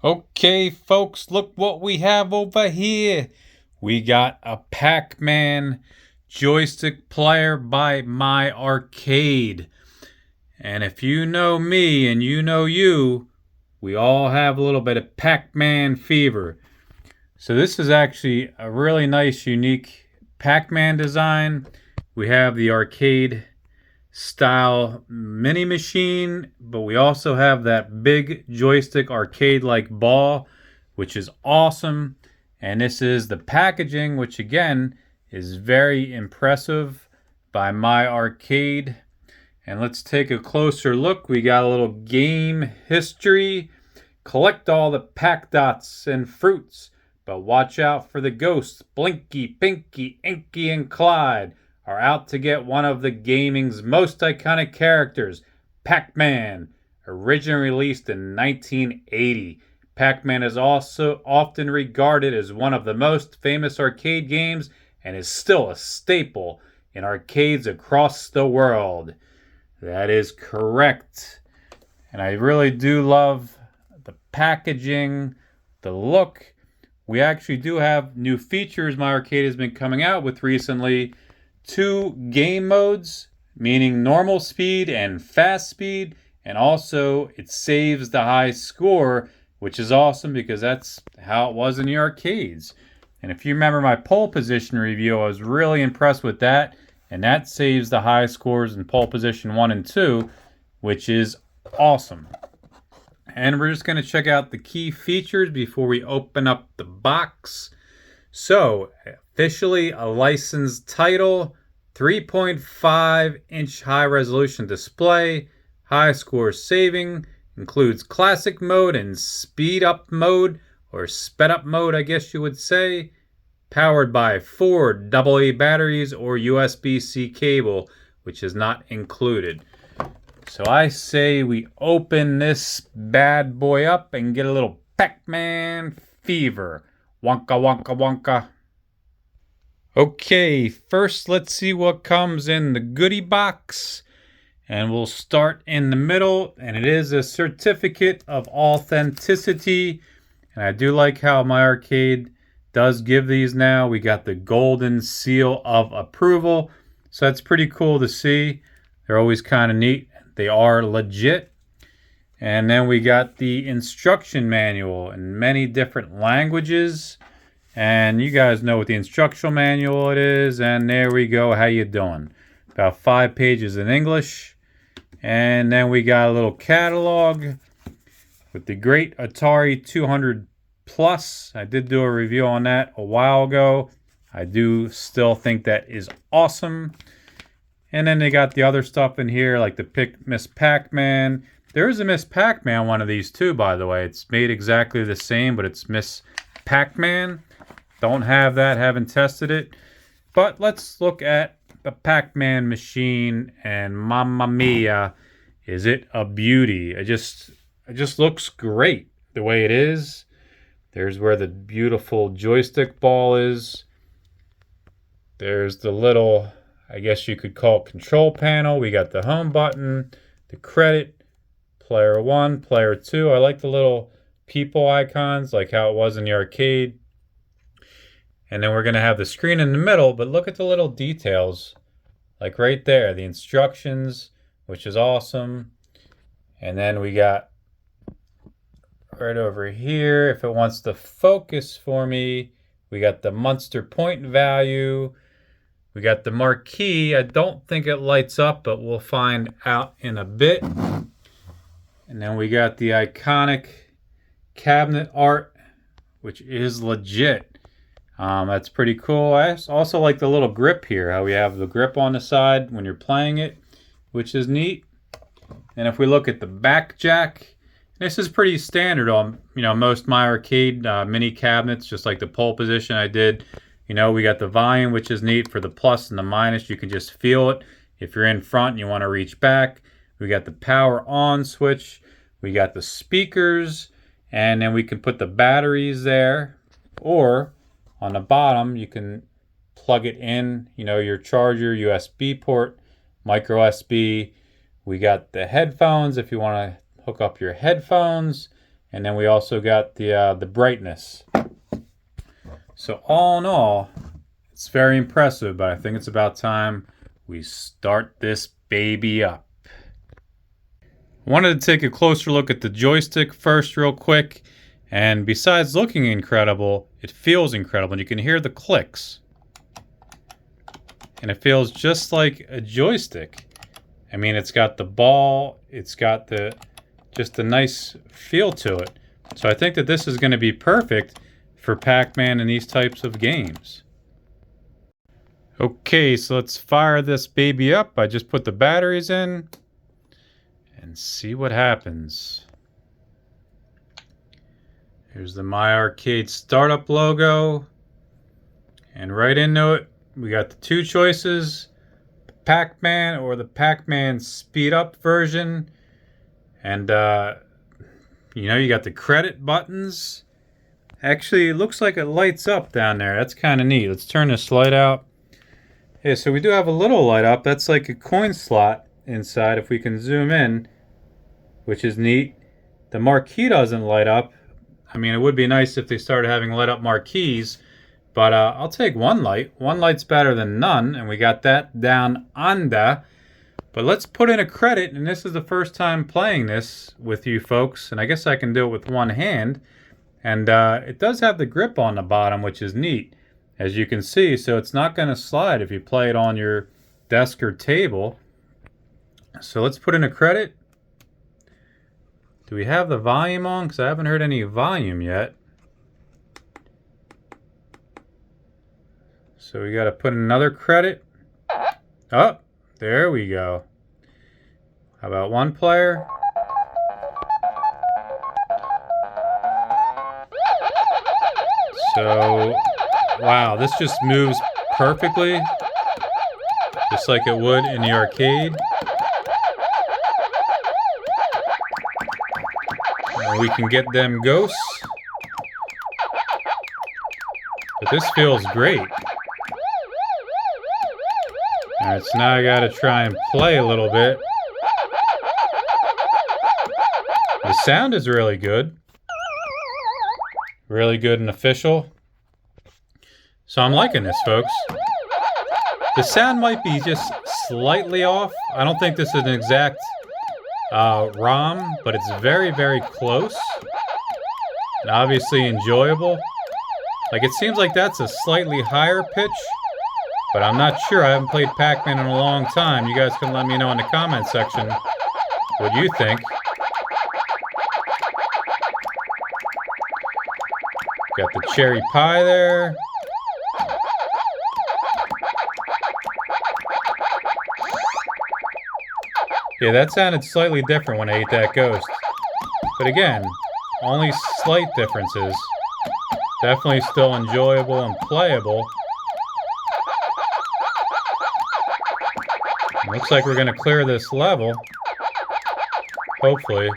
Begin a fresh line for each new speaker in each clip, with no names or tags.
Okay, folks, look what we have over here. We got a Pac-Man joystick player by PACMAN-arcade. And if you know me and you know you, we all have a little bit of Pac-Man fever. So this is actually a really nice, unique Pac-Man design. We have the arcade style mini machine, but we also have that big joystick arcade like ball, which is awesome. And this is the packaging, which again is very impressive by PACMAN-arcade. And let's take a closer look. We got a little game history. Collect all the pack dots and fruits, but watch out for the ghosts. Blinky, Pinky, Inky, and Clyde are out to get one of the gaming's most iconic characters, Pac-Man. Originally released in 1980, Pac-Man is also often regarded as one of the most famous arcade games and is still a staple in arcades across the world. That is correct. And I really do love the packaging, the look. We actually do have new features PACMAN-arcade has been coming out with recently. 2 game modes, meaning normal speed and fast speed, and also it saves the high score, which is awesome because that's how it was in the arcades. And if you remember my pole position review, I was really impressed with that, and that saves the high scores in pole position 1 and 2, which is awesome. And we're just going to check out the key features before we open up the box. So, officially a licensed title, 3.5-inch high-resolution display, high score saving, includes classic mode and speed-up mode, or sped-up mode I guess you would say, powered by 4 AA batteries or USB-C cable, which is not included. So I say we open this bad boy up and get a little Pac-Man fever. Wonka, wonka, wonka. Okay, first let's see what comes in the goodie box. And we'll start in the middle, and it is a certificate of authenticity. And I do like how PACMAN-arcade does give these now. We got the golden seal of approval. So that's pretty cool to see. They're always kind of neat. They are legit. And then we got the instruction manual in many different languages. And you guys know what the instructional manual it is. And there we go. How you doing? About 5 pages in English. And then we got a little catalog with the great Atari 200 Plus. I did do a review on that a while ago. I do still think that is awesome. And then they got the other stuff in here, like the Miss Pac-Man. There is a Miss Pac-Man one of these too, by the way. It's made exactly the same, but it's Miss Pac-Man. Don't have that, haven't tested it. But let's look at the Pac-Man machine, and mamma mia, is it a beauty. It just looks great the way it is. There's where the beautiful joystick ball is. There's the little, I guess you could call it, control panel. We got the home button, the credit, player 1, player 2. I like the little people icons like how it was in the arcade. And then we're going to have the screen in the middle, but look at the little details. Like right there, the instructions, which is awesome. And then we got right over here, if it wants to focus for me, we got the Munster point value. We got the marquee. I don't think it lights up, but we'll find out in a bit. And then we got the iconic cabinet art, which is legit. That's pretty cool. I also like the little grip here, how we have the grip on the side when you're playing it, which is neat. And if we look at the back jack, this is pretty standard on most PACMAN-arcade mini cabinets, just like the pole position I did. We got the volume, which is neat for the plus and the minus. You can just feel it if you're in front and you want to reach back. We got the power on switch. We got the speakers, and then we can put the batteries there, or on the bottom, you can plug it in, your charger, USB port, micro USB. We got the headphones if you want to hook up your headphones. And then we also got the brightness. So all in all, it's very impressive, but I think it's about time we start this baby up. I wanted to take a closer look at the joystick first real quick. And besides looking incredible, it feels incredible. And you can hear the clicks. And it feels just like a joystick. I mean, it's got the ball. It's got just a nice feel to it. So I think that this is going to be perfect for Pac-Man and these types of games. Okay, so let's fire this baby up. I just put the batteries in and see what happens. Here's the PACMAN-arcade startup logo. And right into it, we got the two choices, Pac-Man or the Pac-Man speed up version. And, you know, you got the credit buttons. Actually, it looks like it lights up down there. That's kind of neat. Let's turn this light out. Yeah, so we do have a little light up. That's like a coin slot inside if we can zoom in, which is neat. The marquee doesn't light up. I mean, it would be nice if they started having light up marquees, but I'll take one light. One light's better than none, and we got that down under. But let's put in a credit, and this is the first time playing this with you folks, and I guess I can do it with one hand. And it does have the grip on the bottom, which is neat, as you can see, so it's not going to slide if you play it on your desk or table. So let's put in a credit. Do we have the volume on? Because I haven't heard any volume yet. So we got to put in another credit. Oh, there we go. How about one player? So, wow, this just moves perfectly, just like it would in the arcade. And we can get them ghosts. But this feels great. Alright, so now I gotta try and play a little bit. The sound is really good. Really good and official. So I'm liking this, folks. The sound might be just slightly off. I don't think this is an exact ROM, but it's very, very close. And obviously enjoyable. Like, it seems like that's a slightly higher pitch, but I'm not sure. I haven't played Pac-Man in a long time. You guys can let me know in the comment section what you think. Got the cherry pie there. Yeah, that sounded slightly different when I ate that ghost. But again, only slight differences. Definitely still enjoyable and playable. Looks like we're going to clear this level. Hopefully.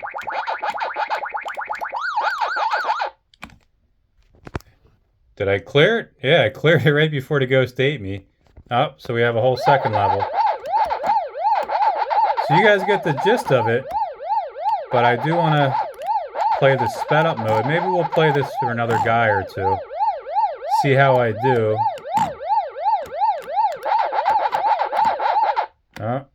Did I clear it? Yeah, I cleared it right before the ghost ate me. Oh, so we have a whole second level. So you guys get the gist of it. But I do want to play the sped up mode. Maybe we'll play this for another guy or two. See how I do. Oh.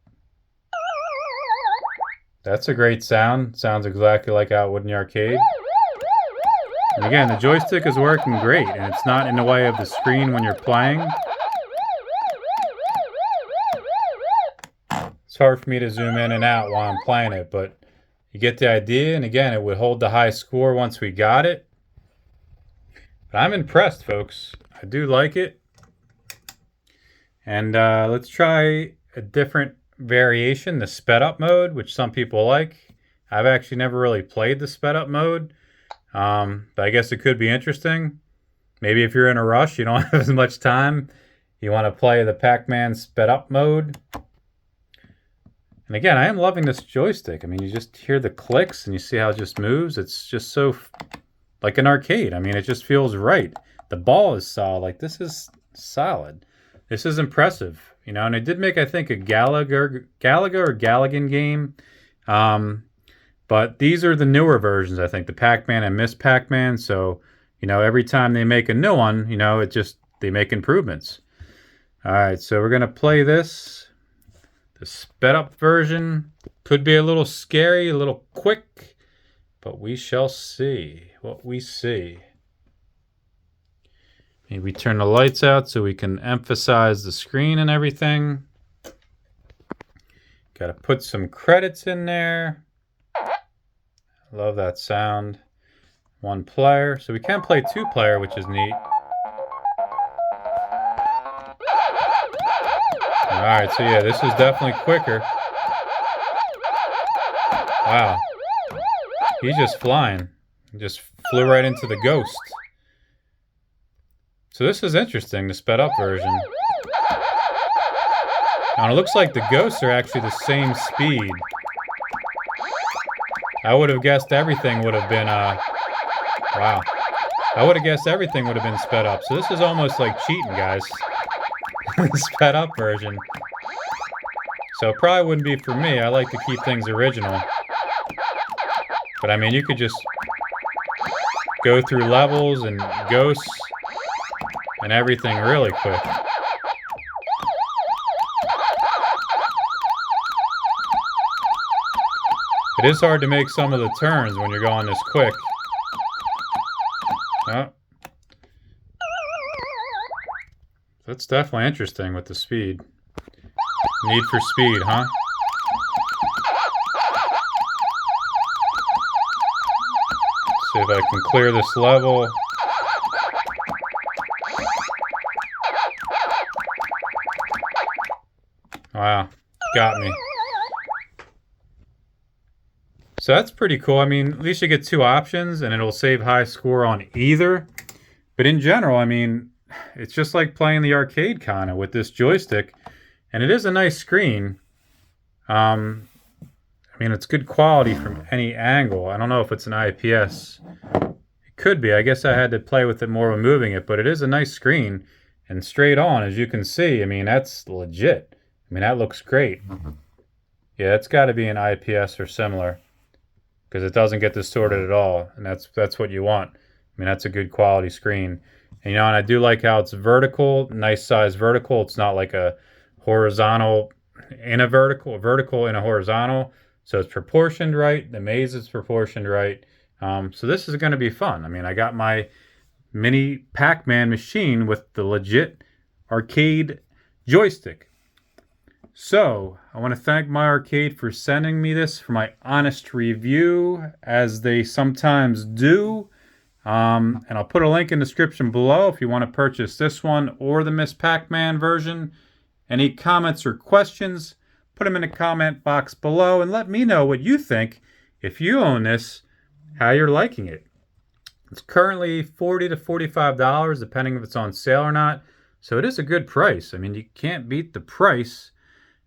That's a great sound. Sounds exactly like how it would in the arcade. And again, the joystick is working great, and it's not in the way of the screen when you're playing. It's hard for me to zoom in and out while I'm playing it, but you get the idea. And again, it would hold the high score once we got it. But I'm impressed, folks. I do like it. And let's try a different variation, the sped up mode, which some people like. I've actually never really played the sped up mode. But I guess it could be interesting. Maybe if you're in a rush, you don't have as much time, you want to play the Pac-Man sped up mode. And again, I am loving this joystick. I mean, you just hear the clicks and you see how it just moves. It's just so like an arcade. I mean, it just feels right. The ball is solid. Like, this is solid. This is impressive. You know, and I did make, I think, a Gallagher or Galligan game. But these are the newer versions, I think, the Pac-Man and Miss Pac-Man. So, every time they make a new one, they make improvements. All right, so we're going to play this. The sped up version could be a little scary, a little quick, but we shall see what we see. Maybe turn the lights out so we can emphasize the screen and everything. Got to put some credits in there. Love that sound. 1 player. So we can play 2 player, which is neat. Alright, so yeah, this is definitely quicker. Wow. He's just flying. He just flew right into the ghost. So this is interesting, the sped up version. Now it looks like the ghosts are actually the same speed. I would have guessed everything would have been, wow. I would have guessed everything would have been sped up. So this is almost like cheating, guys. The sped up version. So it probably wouldn't be for me. I like to keep things original. But I mean, you could just go through levels and ghosts and everything really quick. It is hard to make some of the turns when you're going this quick. Oh. That's definitely interesting with the speed. Need for speed, huh? See if I can clear this level. Wow, got me. So that's pretty cool. I mean, at least you get 2 options and it'll save high score on either. But in general, I mean, it's just like playing the arcade kind of with this joystick. And it is a nice screen. I mean, it's good quality from any angle. I don't know if it's an IPS. It could be. I guess I had to play with it more when moving it. But it is a nice screen. And straight on, as you can see, I mean, that's legit. I mean, that looks great. Yeah, it's got to be an IPS or similar. Because it doesn't get distorted at all. And that's what you want. I mean, that's a good quality screen. And, and I do like how it's vertical. Nice size vertical. It's not like a horizontal in a vertical in a horizontal. So it's proportioned right. The maze is proportioned right. So this is going to be fun. I mean, I got my mini Pac-Man machine with the legit arcade joystick. So I want to thank my arcade for sending me this for my honest review, as they sometimes do. And I'll put a link in the description below if you want to purchase this one or the Miss Pac-Man version. Any comments or questions, put them in the comment box below and let me know what you think if you own this, how you're liking it. It's currently $40 to $45, depending if it's on sale or not. So it is a good price. I mean, you can't beat the price.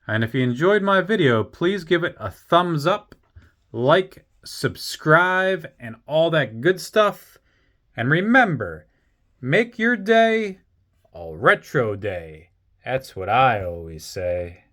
And if you enjoyed my video, please give it a thumbs up, like, subscribe, and all that good stuff. And remember, make your day a retro day. That's what I always say.